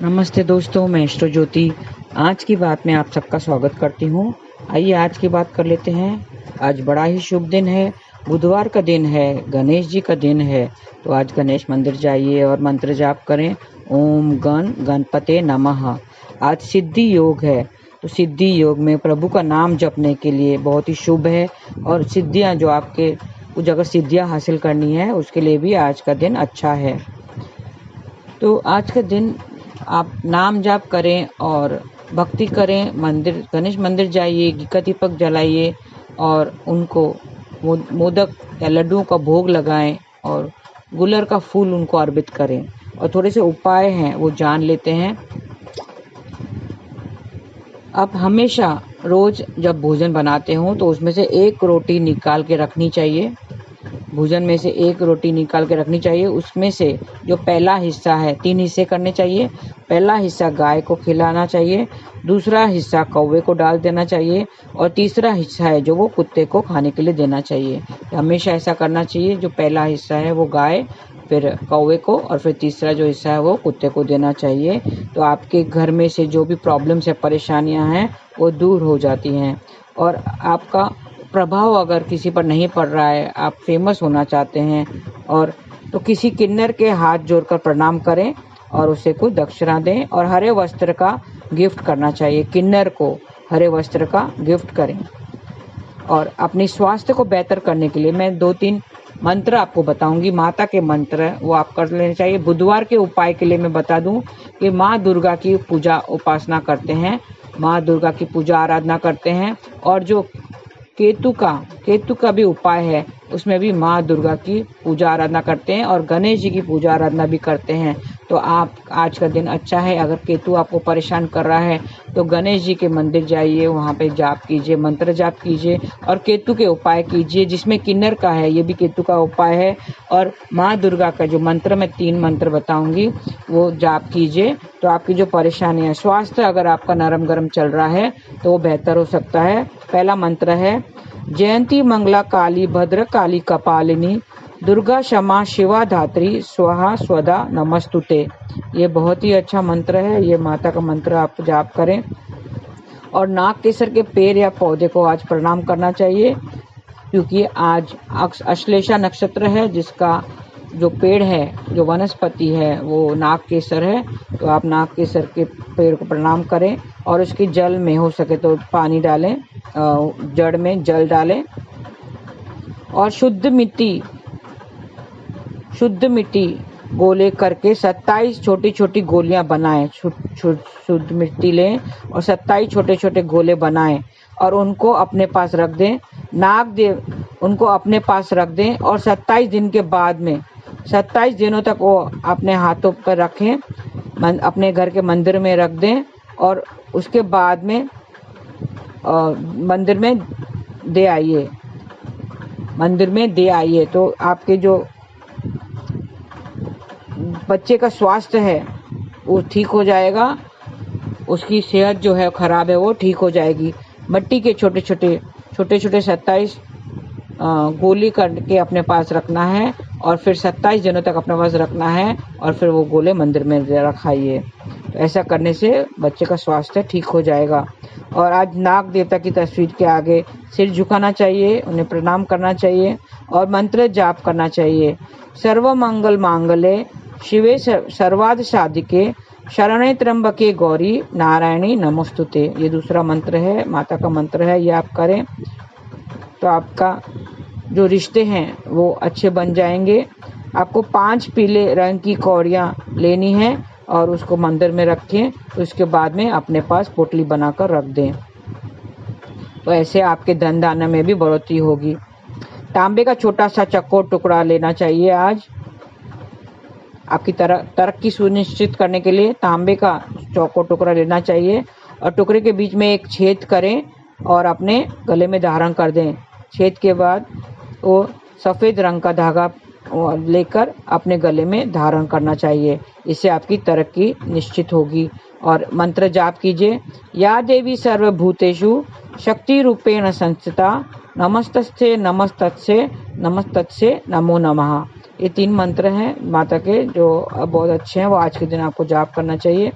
नमस्ते दोस्तों, मैं एस्ट्रो ज्योति आज की बात में आप सबका स्वागत करती हूँ। आइए आज की बात कर लेते हैं। आज बड़ा ही शुभ दिन है, बुधवार का दिन है, गणेश जी का दिन है। तो आज गणेश मंदिर जाइए और मंत्र जाप करें, ओम गणपते नमः। आज सिद्धि योग है, तो सिद्धि योग में प्रभु का नाम जपने के लिए बहुत ही शुभ है। और सिद्धियाँ जो आपके कुछ अगर सिद्धियाँ हासिल करनी है उसके लिए भी आज का दिन अच्छा है। तो आज का दिन आप नाम जाप करें और भक्ति करें, गणेश मंदिर जाइए, घी का दीपक जलाइए और उनको मोदक या लड्डुओं का भोग लगाएं और गुलर का फूल उनको अर्पित करें। और थोड़े से उपाय हैं वो जान लेते हैं। आप हमेशा रोज जब भोजन बनाते हो तो उसमें से एक रोटी निकाल के रखनी चाहिए। भोजन में से एक रोटी निकाल के रखनी चाहिए। उसमें से जो पहला हिस्सा है, 3 हिस्से करने चाहिए। पहला हिस्सा गाय को खिलाना चाहिए, दूसरा हिस्सा कौवे को डाल देना चाहिए और तीसरा हिस्सा है जो वो कुत्ते को खाने के लिए देना चाहिए। हमेशा ऐसा करना चाहिए। जो पहला हिस्सा है वो गाय, फिर कौवे को और फिर तीसरा जो हिस्सा है वो कुत्ते को देना चाहिए। तो आपके घर में से जो भी प्रॉब्लम्स है, परेशानियां हैं, वो दूर हो जाती हैं। और आपका प्रभाव अगर किसी पर नहीं पड़ रहा है, आप फेमस होना चाहते हैं और तो किसी किन्नर के हाथ जोड़कर प्रणाम करें और उसे कुछ दक्षिणा दें और हरे वस्त्र का गिफ्ट करना चाहिए। किन्नर को हरे वस्त्र का गिफ्ट करें। और अपनी स्वास्थ्य को बेहतर करने के लिए मैं 2-3 मंत्र आपको बताऊंगी। माता के मंत्र वो आप कर लेने चाहिए। बुधवार के उपाय के लिए मैं बता दूं कि माँ दुर्गा की पूजा उपासना करते हैं, माँ दुर्गा की पूजा आराधना करते हैं। और जो केतु का भी उपाय है, उसमें भी माँ दुर्गा की पूजा आराधना करते हैं और गणेश जी की पूजा आराधना भी करते हैं। तो आप आज का दिन अच्छा है। अगर केतु आपको परेशान कर रहा है तो गणेश जी के मंदिर जाइए, वहाँ पे जाप कीजिए, मंत्र जाप कीजिए और केतु के उपाय कीजिए। जिसमें किन्नर का है, ये भी केतु का उपाय है। और माँ दुर्गा का जो मंत्र, मैं 3 मंत्र बताऊंगी, वो जाप कीजिए। तो आपकी जो परेशानी है, स्वास्थ्य अगर आपका नरम गरम चल रहा है तो वो बेहतर हो सकता है। पहला मंत्र है जयंती मंगला काली भद्र काली कपालिनी दुर्गा क्षमा शिवा धात्री स्वाहा स्वदा नमस्तुते। ये बहुत ही अच्छा मंत्र है। ये माता का मंत्र आप जाप करें। और नाग केसर के पेड़ या पौधे को आज प्रणाम करना चाहिए, क्योंकि आज अश्लेषा नक्षत्र है, जिसका जो पेड़ है, जो वनस्पति है, वो नाग केसर है। तो आप नाग केसर के पेड़ को प्रणाम करें और उसकी जल में हो सके तो पानी डालें, जड़ में जल डालें। और शुद्ध मिट्टी गोले करके 27 छोटी छोटी गोलियां बनाएं। शुद्ध मिट्टी लें और 27 छोटे छोटे गोले बनाएं और उनको अपने पास रख दें। उनको अपने पास रख दें और 27 दिन के बाद में 27 दिनों तक वो अपने हाथों पर रखें, अपने घर के मंदिर में रख दें। और उसके बाद में मंदिर में दे आइए। तो आपके जो बच्चे का स्वास्थ्य है वो ठीक हो जाएगा, उसकी सेहत जो है खराब है वो ठीक हो जाएगी। मिट्टी के छोटे छोटे 27 गोली करके अपने पास रखना है और फिर 27 दिनों तक अपने पास रखना है और फिर वो गोले मंदिर में रखाइए। तो ऐसा करने से बच्चे का स्वास्थ्य ठीक हो जाएगा। और आज नाग देवता की तस्वीर के आगे सिर झुकाना चाहिए, उन्हें प्रणाम करना चाहिए और मंत्र जाप करना चाहिए। सर्व मंगल मांगल्ये शिवे सर्वार्थ साधिके शरणे त्र्यंबके गौरी नारायणी नमोस्तुते। ये दूसरा मंत्र है, माता का मंत्र है, ये आप करें तो आपका जो रिश्ते हैं वो अच्छे बन जाएंगे। आपको 5 पीले रंग की कौड़ियाँ लेनी है और उसको मंदिर में रखें। तो उसके बाद में अपने पास पोटली बनाकर रख दें। तो ऐसे आपके धन धान्य में भी बढ़ोतरी होगी। तांबे का छोटा सा चौकोर टुकड़ा लेना चाहिए। आज आपकी तरक्की सुनिश्चित करने के लिए तांबे का चौकोर टुकड़ा लेना चाहिए और टुकड़े के बीच में एक छेद करें और अपने गले में धारण कर दें। छेद के बाद वो सफ़ेद रंग का धागा लेकर अपने गले में धारण करना चाहिए। इससे आपकी तरक्की निश्चित होगी। और मंत्र जाप कीजिए, या देवी सर्वभूतेषु शक्ति रूपेण संस्थिता नमस्तस्ये नमस्तस्ये नमस्तस्ये नमो नमः। ये 3 मंत्र हैं माता के जो बहुत अच्छे हैं, वो आज के दिन आपको जाप करना चाहिए।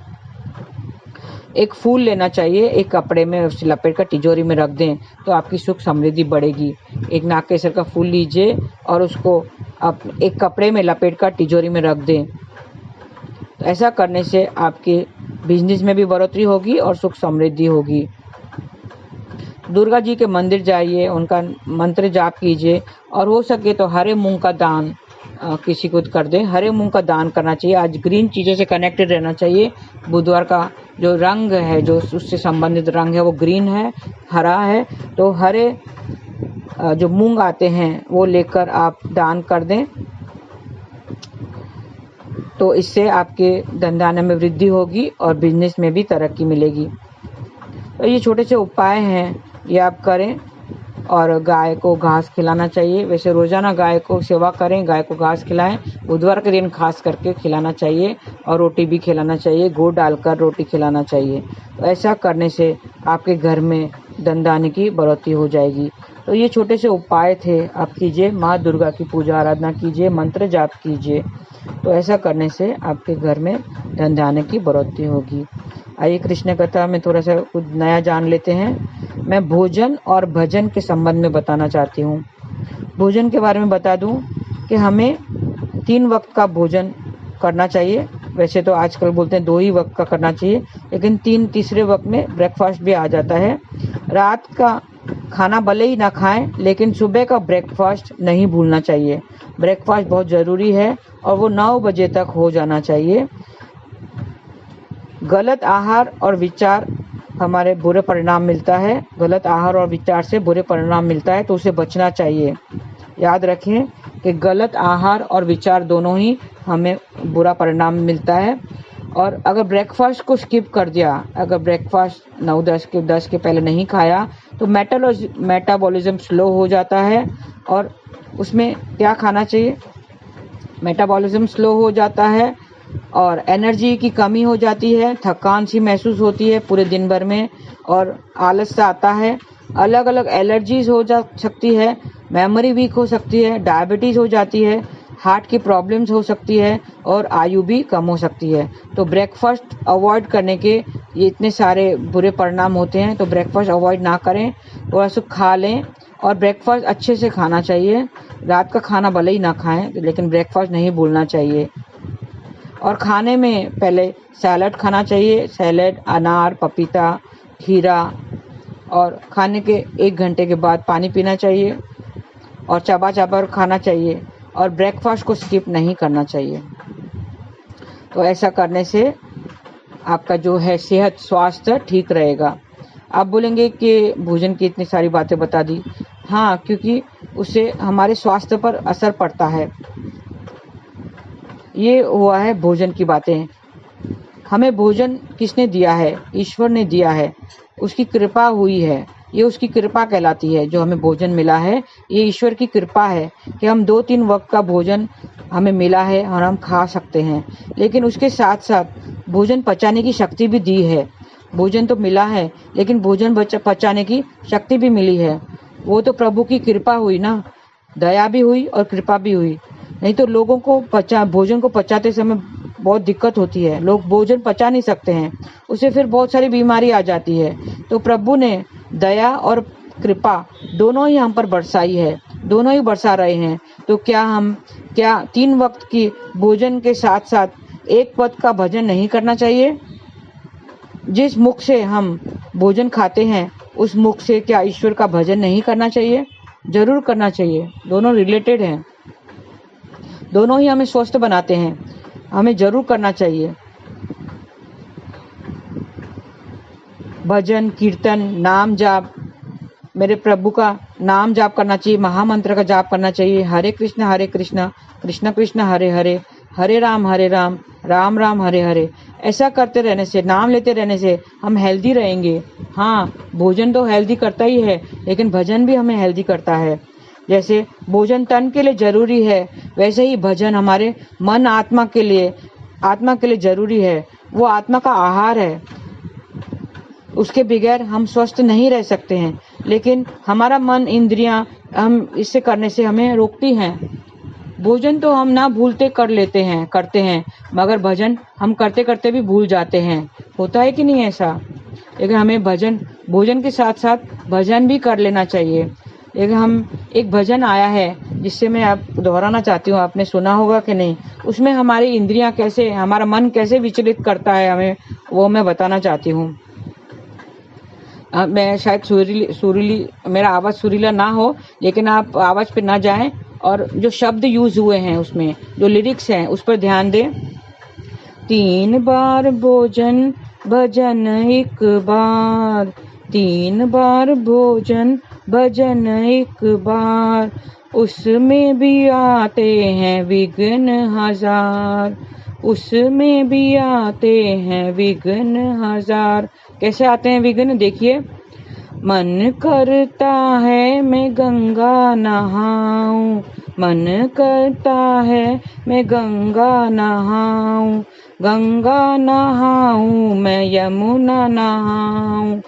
एक फूल लेना चाहिए, एक कपड़े में उसे लपेट कर तिजोरी में रख दें तो आपकी सुख समृद्धि बढ़ेगी। एक नागकेसर का फूल लीजिए और उसको आप एक कपड़े में लपेट कर तिजोरी में रख दें। तो ऐसा करने से आपके बिजनेस में भी बढ़ोतरी होगी और सुख समृद्धि होगी। दुर्गा जी के मंदिर जाइए, उनका मंत्र जाप कीजिए और हो सके तो हरे मूंग का दान किसी को कर दें। हरे मूंग का दान करना चाहिए। आज ग्रीन चीज़ों से कनेक्टेड रहना चाहिए। बुधवार का जो रंग है, जो उससे संबंधित रंग है, वो ग्रीन है, हरा है। तो हरे जो मूंग आते हैं वो लेकर आप दान कर दें, तो इससे आपके धंधाने में वृद्धि होगी और बिजनेस में भी तरक्की मिलेगी। तो ये छोटे से उपाय हैं, ये आप करें। और गाय को घास खिलाना चाहिए। वैसे रोज़ाना गाय को सेवा करें, गाय को घास खिलाएं। बुधवार के दिन खास करके खिलाना चाहिए और रोटी भी खिलाना चाहिए, गुड़ डालकर रोटी खिलाना चाहिए। तो ऐसा करने से आपके घर में धनधान्य की बढ़ोतरी हो जाएगी। तो ये छोटे से उपाय थे, आप कीजिए। माँ दुर्गा की पूजा आराधना कीजिए, मंत्र जाप कीजिए। तो ऐसा करने से आपके घर में धनधान्य की बढ़ोतरी होगी। आइए कृष्ण कथा में थोड़ा सा कुछ नया जान लेते हैं। मैं भोजन और भजन के संबंध में बताना चाहती हूँ। भोजन के बारे में बता दूँ कि हमें 3 वक्त का भोजन करना चाहिए। वैसे तो आजकल बोलते हैं 2 ही वक्त का करना चाहिए, लेकिन तीसरे वक्त में ब्रेकफास्ट भी आ जाता है। रात का खाना भले ही ना खाएं, लेकिन सुबह का ब्रेकफास्ट नहीं भूलना चाहिए। ब्रेकफास्ट बहुत ज़रूरी है और वो 9 बजे तक हो जाना चाहिए। गलत आहार और विचार हमारे बुरे परिणाम मिलता है। गलत आहार और विचार से बुरे परिणाम मिलता है, तो उसे बचना चाहिए। याद रखें कि गलत आहार और विचार दोनों ही हमें बुरा परिणाम मिलता है। और अगर ब्रेकफास्ट को स्किप कर दिया, अगर ब्रेकफास्ट 9-10 के पहले नहीं खाया, तो मेटाबॉलिज्म स्लो हो जाता है। और उसमें क्या खाना चाहिए? मेटाबॉलिज्म स्लो हो जाता है और एनर्जी की कमी हो जाती है, थकान सी महसूस होती है पूरे दिन भर में और आलस सा आता है। अलग अलग एलर्जीज हो जा सकती है, मेमोरी वीक हो सकती है, डायबिटीज़ हो जाती है, हार्ट की प्रॉब्लम्स हो सकती है और आयु भी कम हो सकती है। तो ब्रेकफास्ट अवॉइड करने के ये इतने सारे बुरे परिणाम होते हैं, तो ब्रेकफास्ट अवॉइड ना करें, थोड़ा सा खा लें। और ब्रेकफास्ट अच्छे से खाना चाहिए। रात का खाना भले ही ना खाएं, लेकिन ब्रेकफास्ट नहीं भूलना चाहिए। और खाने में पहले सैलड खाना चाहिए, सैलड, अनार, पपीता, खीरा। और खाने के 1 घंटे के बाद पानी पीना चाहिए और चबा चबा खाना चाहिए और ब्रेकफास्ट को स्किप नहीं करना चाहिए। तो ऐसा करने से आपका जो है सेहत, स्वास्थ्य ठीक रहेगा। आप बोलेंगे कि भोजन की इतनी सारी बातें बता दी। हाँ, क्योंकि उससे हमारे स्वास्थ्य पर असर पड़ता है। ये हुआ है भोजन की बातें। हमें भोजन किसने दिया है? ईश्वर ने दिया है, उसकी कृपा हुई है। ये उसकी कृपा कहलाती है। जो हमें भोजन मिला है, ये ईश्वर की कृपा है कि हम 2-3 वक्त का भोजन हमें मिला है और हम खा सकते हैं। लेकिन उसके साथ साथ भोजन पचाने की शक्ति भी दी है। भोजन तो मिला है, लेकिन भोजन पचाने की शक्ति भी मिली है। वो तो प्रभु की कृपा हुई ना, दया भी हुई और कृपा भी हुई। नहीं तो लोगों को भोजन को पचाते समय बहुत दिक्कत होती है। लोग भोजन पचा नहीं सकते हैं, उससे फिर बहुत सारी बीमारी आ जाती है। तो प्रभु ने दया और कृपा दोनों ही हम पर बरसाई है, दोनों ही बरसा रहे हैं। तो क्या 3 वक्त की भोजन के साथ साथ 1 वक्त का भजन नहीं करना चाहिए? जिस मुख से हम भोजन खाते हैं, उस मुख से क्या ईश्वर का भजन नहीं करना चाहिए? जरूर करना चाहिए। दोनों रिलेटेड हैं, दोनों ही हमें स्वस्थ बनाते हैं, हमें जरूर करना चाहिए। भजन, कीर्तन, नाम जाप, मेरे प्रभु का नाम जाप करना चाहिए, महामंत्र का जाप करना चाहिए। हरे कृष्ण कृष्ण कृष्ण हरे हरे, हरे राम राम राम हरे हरे। ऐसा करते रहने से, नाम लेते रहने से हम हेल्दी रहेंगे। हाँ, भोजन तो हेल्दी करता ही है, लेकिन भजन भी हमें हेल्दी करता है। जैसे भोजन तन के लिए जरूरी है, वैसे ही भजन हमारे मन आत्मा के लिए जरूरी है। वो आत्मा का आहार है, उसके बगैर हम स्वस्थ नहीं रह सकते हैं। लेकिन हमारा मन, इंद्रियां, हम इससे करने से हमें रोकती हैं। भोजन तो हम ना भूलते करते हैं, मगर भजन हम करते करते भी भूल जाते हैं। होता है कि नहीं ऐसा? लेकिन हमें भोजन के साथ साथ भजन भी कर लेना चाहिए। एक भजन आया है जिससे मैं आप दोहराना चाहती हूँ, आपने सुना होगा कि नहीं। उसमें हमारी इंद्रियां कैसे, हमारा मन कैसे विचलित करता है हमें, वो मैं बताना चाहती हूँ। मैं शायद सुरीली मेरा आवाज सुरीला ना हो, लेकिन आप आवाज पे ना जाएं और जो शब्द यूज हुए हैं उसमें जो लिरिक्स हैं उस पर ध्यान दें। 3 बार भोजन भजन एक बार, 3 बार भोजन भजन एक बार, उसमें भी आते हैं विघ्न हजार, उसमें भी आते हैं विघ्न हजार। कैसे आते हैं विघ्न? देखिए, मन करता है मैं गंगा नहाऊं, मन करता है मैं गंगा नहाऊं, गंगा नहाऊं मैं यमुना नहाऊं,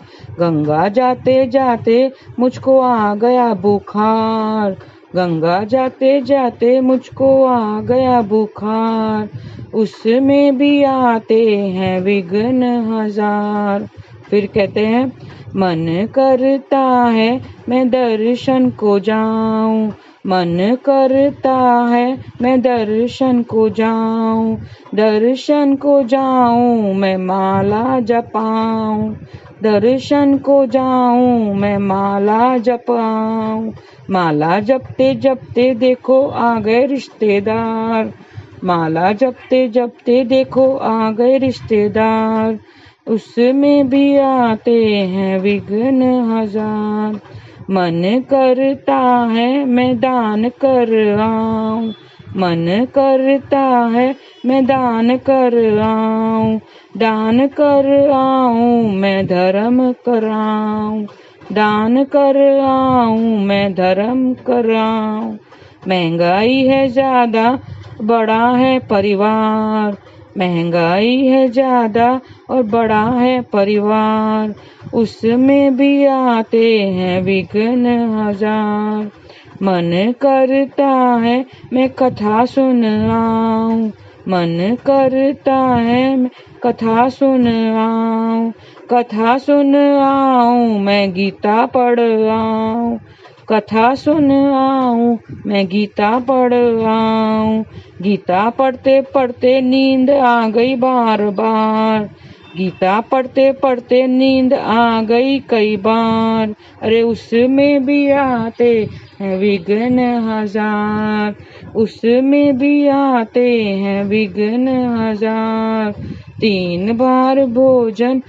गंगा जाते जाते मुझको आ गया बुखार, गंगा जाते जाते मुझको आ गया बुखार, उसमें भी आते हैं विघ्न हजार। फिर कहते हैं, मन करता है मैं दर्शन को जाऊं, मन करता है मैं दर्शन को जाऊं, दर्शन को जाऊं मैं माला जपाऊं, दर्शन को जाऊं मैं माला जपाऊं, माला जपते जपते देखो आ गए रिश्तेदार, माला जपते जपते देखो आ गए रिश्तेदार, उसमें भी आते हैं विघ्न हजार। मन करता है मैं दान कर आऊं, मन करता है मैं दान कर आऊं, दान कर आऊं मैं धर्म कराऊं, दान कर आऊं मैं धर्म कराऊं। महंगाई है ज्यादा, बड़ा है परिवार, महंगाई है ज्यादा और बड़ा है परिवार, उसमें भी आते हैं विघ्न हजार। मन करता है मैं कथा सुन आऊं, मन करता है मैं कथा सुन आऊं, कथा सुन आऊं मैं गीता पढ़ आऊं, कथा सुन आऊं मैं गीता पढ़ आऊं, गीता पढ़ते पढ़ते नींद आ गई बार बार, गीता पढ़ते पढ़ते नींद आ गई कई बार, अरे उसमें भी आते हैं विघ्न हजार, उसमें भी आते हैं विघ्न हजार। 3 बार भोजन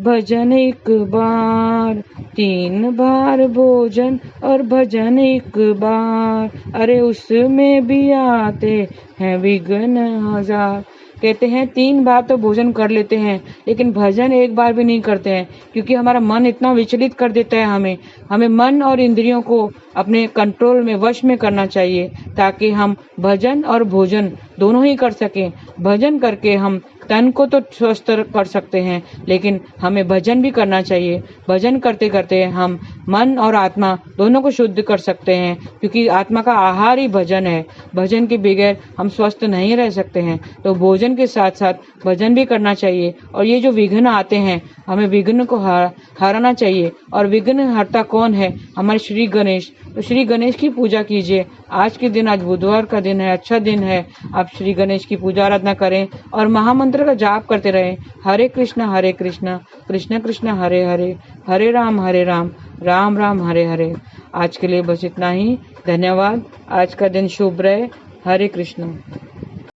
भजन एक बार, 3 बार भोजन और भजन एक बार, अरे उसमें भी आते हैं विघ्न हजार। कहते हैं 3 बार तो भोजन कर लेते हैं, लेकिन भजन एक बार भी नहीं करते हैं, क्योंकि हमारा मन इतना विचलित कर देता है। हमें मन और इंद्रियों को अपने कंट्रोल में, वश में करना चाहिए, ताकि हम भजन और भोजन दोनों ही कर सकें। भजन करके हम तन को तो स्वस्थ कर सकते हैं, लेकिन हमें भजन भी करना चाहिए। भजन करते करते हम मन और आत्मा दोनों को शुद्ध कर सकते हैं, क्योंकि आत्मा का आहार ही भजन है। भजन के बगैर हम स्वस्थ नहीं रह सकते हैं। तो भोजन के साथ साथ भजन भी करना चाहिए। और ये जो विघ्न आते हैं, हमें विघ्न को हराना चाहिए। और विघ्न हरता कौन है? हमारे श्री गणेश। तो श्री गणेश की पूजा कीजिए। आज के दिन, आज बुधवार का दिन है, अच्छा दिन है। आप श्री गणेश की पूजा आराधना करें और महामंत्र का जाप करते रहें। हरे कृष्ण कृष्ण कृष्ण हरे हरे, हरे राम राम राम हरे हरे। आज के लिए बस इतना ही। धन्यवाद। आज का दिन शुभ रहे। हरे कृष्ण।